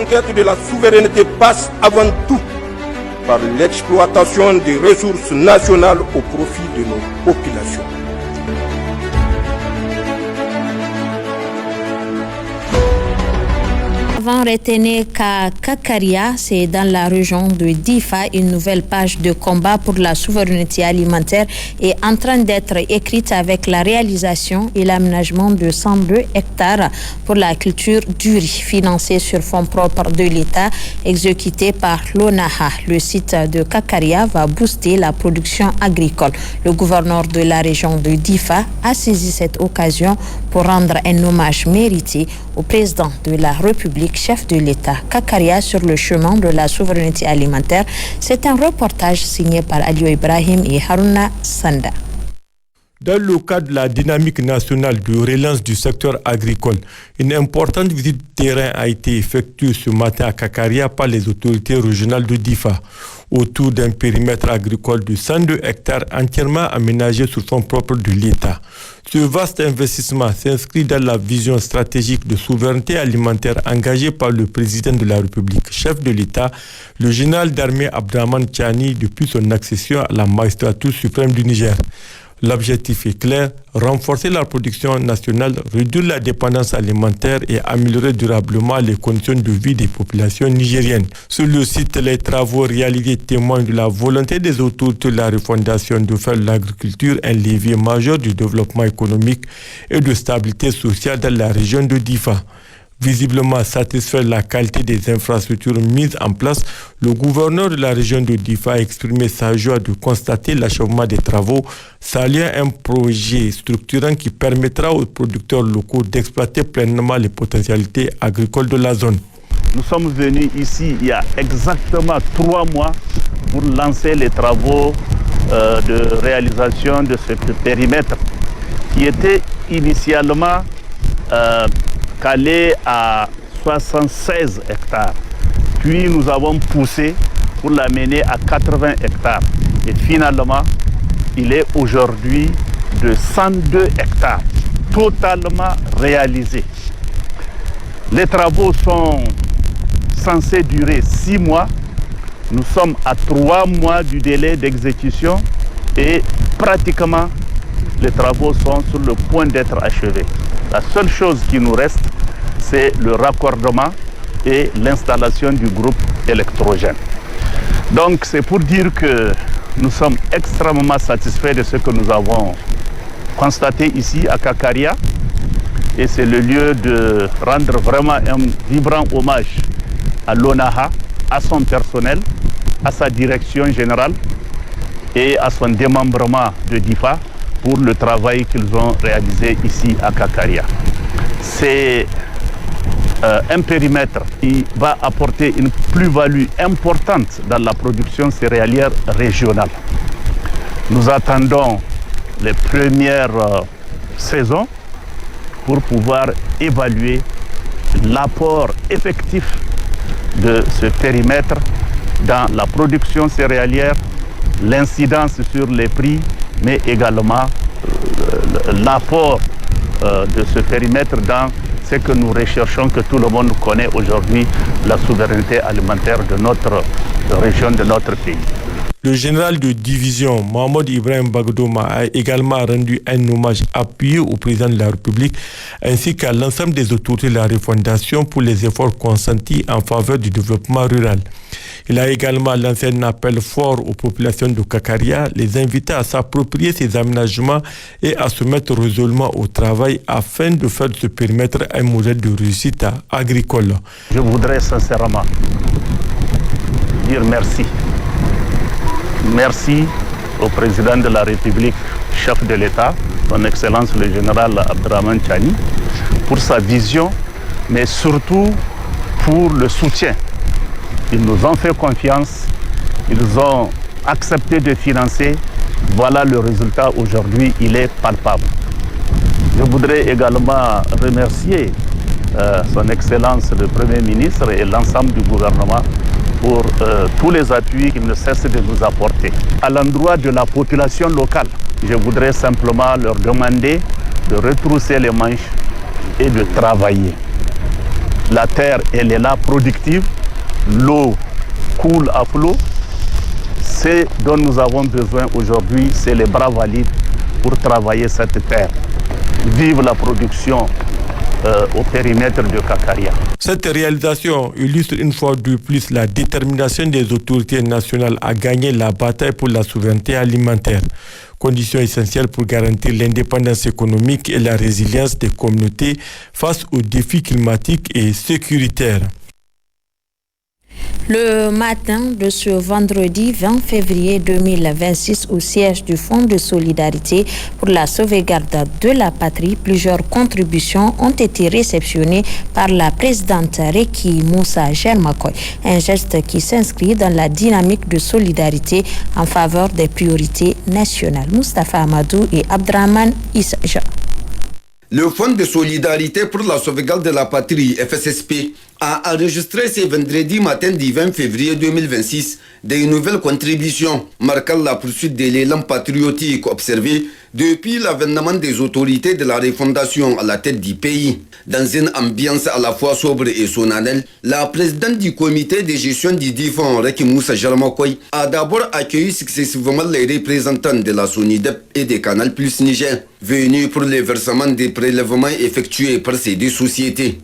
conquête de la souveraineté passe avant tout par l'exploitation des ressources nationales au profit de nos populations. Retenez qu'à Kakaria, c'est dans la région de Difa, une nouvelle page de combat pour la souveraineté alimentaire est en train d'être écrite avec la réalisation et l'aménagement de 102 hectares pour la culture du riz, financé sur fonds propres de l'État, exécuté par l'ONAHA. Le site de Kakaria va booster la production agricole. Le gouverneur de la région de Difa a saisi cette occasion pour rendre un hommage mérité au président de la République, chef de l'État. Kakaria sur le chemin de la souveraineté alimentaire. C'est un reportage signé par Alio Ibrahim et Haruna Sanda. Dans le cadre de la dynamique nationale de relance du secteur agricole, une importante visite terrain a été effectuée ce matin à Kakaria par les autorités régionales de Difa, autour d'un périmètre agricole de 102 hectares entièrement aménagé sur fonds propres de l'État. Ce vaste investissement s'inscrit dans la vision stratégique de souveraineté alimentaire engagée par le président de la République, chef de l'État, le général d'armée Abdrahmane Tchani, depuis son accession à la magistrature suprême du Niger. L'objectif est clair, renforcer la production nationale, réduire la dépendance alimentaire et améliorer durablement les conditions de vie des populations nigériennes. Sur le site, les travaux réalisés témoignent de la volonté des autorités de la refondation de faire de l'agriculture un levier majeur du développement économique et de stabilité sociale dans la région de Difa. Visiblement satisfait de la qualité des infrastructures mises en place, le gouverneur de la région de Difa a exprimé sa joie de constater l'achèvement des travaux, saluant un projet structurant qui permettra aux producteurs locaux d'exploiter pleinement les potentialités agricoles de la zone. Nous sommes venus ici il y a exactement 3 mois pour lancer les travaux de réalisation de ce périmètre qui était initialement calé à 76 hectares. Puis nous avons poussé pour l'amener à 80 hectares. Et finalement, il est aujourd'hui de 102 hectares, totalement réalisé. Les travaux sont censés durer 6 mois. Nous sommes à 3 mois du délai d'exécution et pratiquement les travaux sont sur le point d'être achevés. La seule chose qui nous reste, c'est le raccordement et l'installation du groupe électrogène. Donc c'est pour dire que nous sommes extrêmement satisfaits de ce que nous avons constaté ici à Kakaria. Et c'est le lieu de rendre vraiment un vibrant hommage à l'ONAHA, à son personnel, à sa direction générale et à son démembrement de DIFA pour le travail qu'ils ont réalisé ici à Kakaria. C'est un périmètre qui va apporter une plus-value importante dans la production céréalière régionale. Nous attendons les premières saisons pour pouvoir évaluer l'apport effectif de ce périmètre dans la production céréalière, l'incidence sur les prix, mais également l'apport de ce périmètre dans ce que nous recherchons, que tout le monde connaît aujourd'hui, la souveraineté alimentaire de notre région, de notre pays. Le général de division Mohamed Ibrahim Bagdouma a également rendu un hommage appuyé au président de la République ainsi qu'à l'ensemble des autorités de la refondation pour les efforts consentis en faveur du développement rural. Il a également lancé un appel fort aux populations de Kakaria, les invitant à s'approprier ces aménagements et à se mettre résolument au travail afin de faire de ce périmètre un modèle de réussite agricole. Je voudrais sincèrement dire merci. Merci au président de la République, chef de l'État, son Excellence le général Abdrahmane Tchani, pour sa vision, mais surtout pour le soutien. Ils nous ont fait confiance, ils ont accepté de financer. Voilà le résultat aujourd'hui, il est palpable. Je voudrais également remercier son Excellence le Premier ministre et l'ensemble du gouvernement pour tous les appuis qu'ils ne cessent de nous apporter. À l'endroit de la population locale, je voudrais simplement leur demander de retrousser les manches et de travailler. La terre, elle est là, productive. L'eau coule à flot. Ce dont nous avons besoin aujourd'hui, c'est les bras valides pour travailler cette terre. Vive la production au périmètre de Kakaria. Cette réalisation illustre une fois de plus la détermination des autorités nationales à gagner la bataille pour la souveraineté alimentaire, condition essentielle pour garantir l'indépendance économique et la résilience des communautés face aux défis climatiques et sécuritaires. Le matin de ce vendredi 20 février 2026, au siège du Fonds de solidarité pour la sauvegarde de la patrie, plusieurs contributions ont été réceptionnées par la présidente Reki Moussa Germakoy. Un geste qui s'inscrit dans la dynamique de solidarité en faveur des priorités nationales. Moustapha Amadou et Abdraman Issaja. Le Fonds de solidarité pour la sauvegarde de la patrie, FSSP, a enregistré ce vendredi matin du 20 février 2026 des nouvelles contributions marquant la poursuite de l'élan patriotique observé depuis l'avènement des autorités de la refondation à la tête du pays. Dans une ambiance à la fois sobre et solennelle, la présidente du comité de gestion du fonds, Reki Moussa Germakoy, a d'abord accueilli successivement les représentants de la SONIDEP et de Canal Plus Niger, venus pour le versement des prélèvements effectués par ces deux sociétés.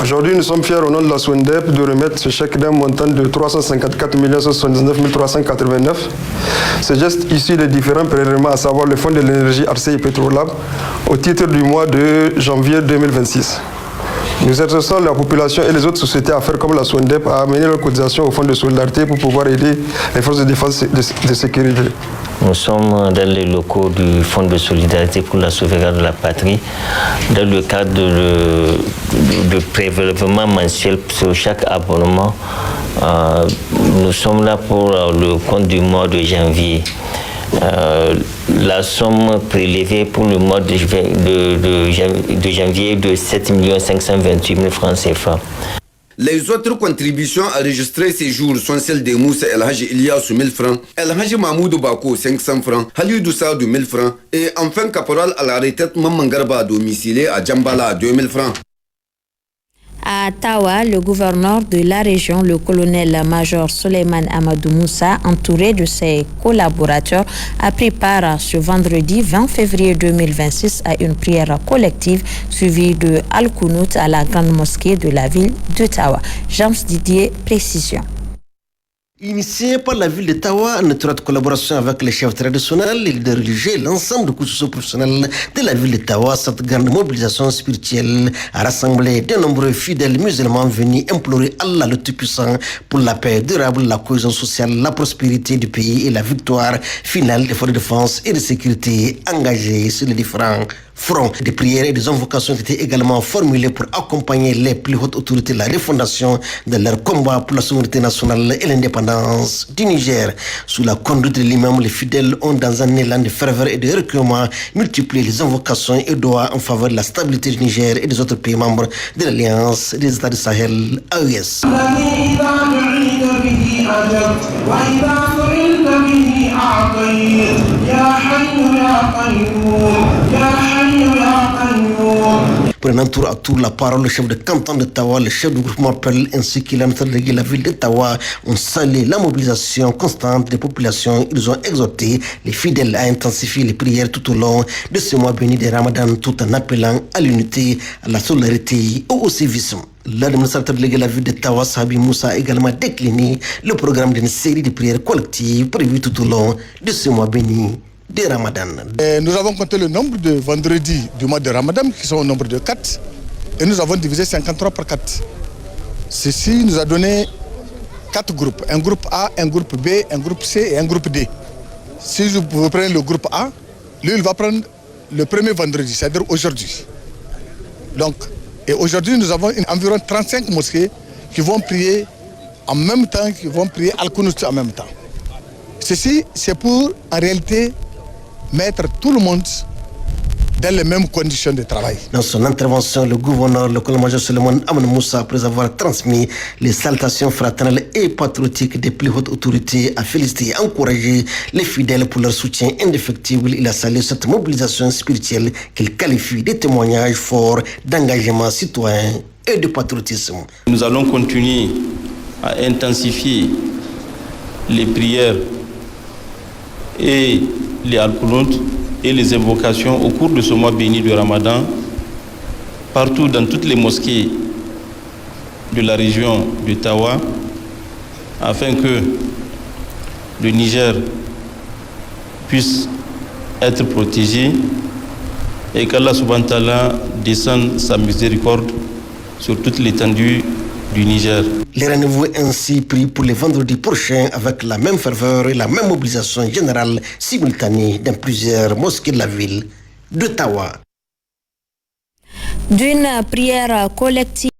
Aujourd'hui, nous sommes fiers au nom de la SONIDEP de remettre ce chèque d'un montant de 354 179 389. Ce geste issu des différents prélèvements, à savoir le Fonds de l'énergie RCI Petrolab, au titre du mois de janvier 2026. Nous exhortons la population et les autres sociétés à faire comme la SONIDEP, à amener leur cotisation au Fonds de solidarité pour pouvoir aider les forces de défense et de sécurité. Nous sommes dans les locaux du Fonds de solidarité pour la sauvegarde de la patrie, dans le cadre de prélèvement mensuel sur chaque abonnement. Nous sommes là pour le compte du mois de janvier. La somme prélevée pour le mois de janvier de 7 528 000 francs CFA. Les autres contributions enregistrées ces jours sont celles de Moussa El Haji Iliassou 1000 francs, El Haji Mahmoud Bako 500 francs, Halidou Saadou 1000 francs et enfin caporal à la retraite Maman Garba domicilié à Djambala 2000 francs. À Tawa, le gouverneur de la région, le colonel-major Soleiman Amadou Moussa, entouré de ses collaborateurs, a pris part ce vendredi 20 février 2026 à une prière collective suivie de Al-Kounout à la grande mosquée de la ville de Tawa. James Didier, précision. Initié par la ville de Tawa en étroite collaboration avec les chefs traditionnels, les leaders religieux et l'ensemble des couches professionnels de la ville de Tawa, cette grande mobilisation spirituelle a rassemblé de nombreux fidèles musulmans venus implorer Allah le Tout-Puissant pour la paix durable, la cohésion sociale, la prospérité du pays et la victoire finale des forces de défense et de sécurité engagées sur les différents fronts. Des prières et des invocations ont été également formulées pour accompagner les plus hautes autorités de la refondation de leur combat pour la souveraineté nationale et l'indépendance du Niger. Sous la conduite de l'imam, les fidèles ont, dans un élan de ferveur et de recueillement, multiplié les invocations et doigts en faveur de la stabilité du Niger et des autres pays membres de l'Alliance des États du Sahel, AES. Prenant tour à tour la parole, le chef de canton de Tawa, le chef du groupement Pearl ainsi que l'administrateur de la ville de Tawa ont salué la mobilisation constante des populations. Ils ont exhorté les fidèles à intensifier les prières tout au long de ce mois béni de Ramadan, tout en appelant à l'unité, à la solidarité et au civisme. L'administrateur de la ville de Tawa, Sabi Moussa, a également décliné le programme d'une série de prières collectives prévues tout au long de ce mois béni de Ramadan. Nous avons compté le nombre de vendredis du mois de Ramadan qui sont au nombre de 4 et nous avons divisé 53 par 4. Ceci nous a donné 4 groupes, un groupe A, un groupe B, un groupe C et un groupe D. Si vous prenez le groupe A, lui il va prendre le premier vendredi, c'est-à-dire aujourd'hui. Donc, et aujourd'hui nous avons environ 35 mosquées qui vont prier en même temps, qui vont prier Al-Kounout en même temps. Ceci, c'est pour en réalité mettre tout le monde dans les mêmes conditions de travail. Dans son intervention, le gouverneur, le colonel-major Soleiman Amadou Moussa, après avoir transmis les salutations fraternelles et patriotiques des plus hautes autorités, a félicité et encouragé les fidèles pour leur soutien indéfectible. Il a salué cette mobilisation spirituelle qu'il qualifie de témoignage fort d'engagement citoyen et de patriotisme. Nous allons continuer à intensifier les prières et les al-Qunut et les invocations au cours de ce mois béni de Ramadan, partout dans toutes les mosquées de la région de Tawa, afin que le Niger puisse être protégé et qu'Allah subhanahu wa ta'ala descende sa miséricorde sur toute l'étendue du Niger. Le rendez-vous est ainsi pris pour le vendredi prochain avec la même ferveur et la même mobilisation générale simultanée dans plusieurs mosquées de la ville de Tawa. D'une prière collective